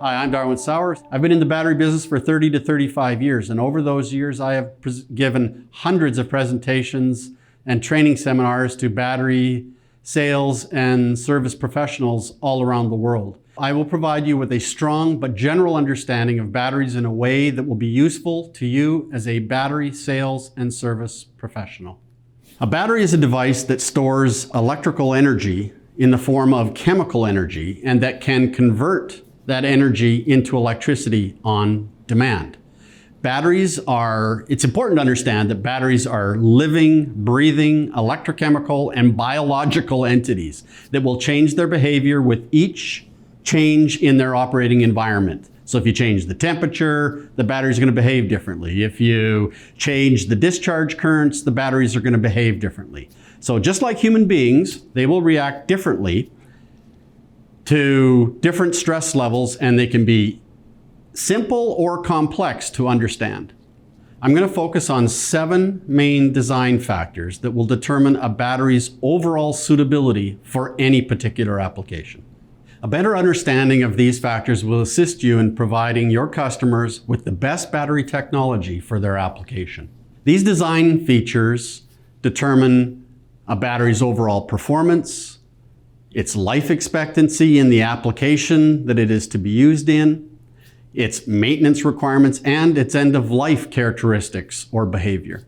Hi, I'm Darwin Sauer. I've been in the battery business for 30 to 35 years, and over those years I have given hundreds of presentations and training seminars to battery sales and service professionals all around the world. I will provide you with a strong but general understanding of batteries in a way that will be useful to you as a battery sales and service professional. A battery is a device that stores electrical energy in the form of chemical energy and that can convert that energy into electricity on demand. It's important to understand that batteries are living, breathing, electrochemical, and biological entities that will change their behavior with each change in their operating environment. So if you change the temperature, the batteries are going to behave differently. If you change the discharge currents, the batteries are going to behave differently. So just like human beings, they will react differently to different stress levels, and they can be simple or complex to understand. I'm going to focus on 7 main design factors that will determine a battery's overall suitability for any particular application. A better understanding of these factors will assist you in providing your customers with the best battery technology for their application. These design features determine a battery's overall performance, its life expectancy in the application that it is to be used in, its maintenance requirements, and its end-of-life characteristics or behavior.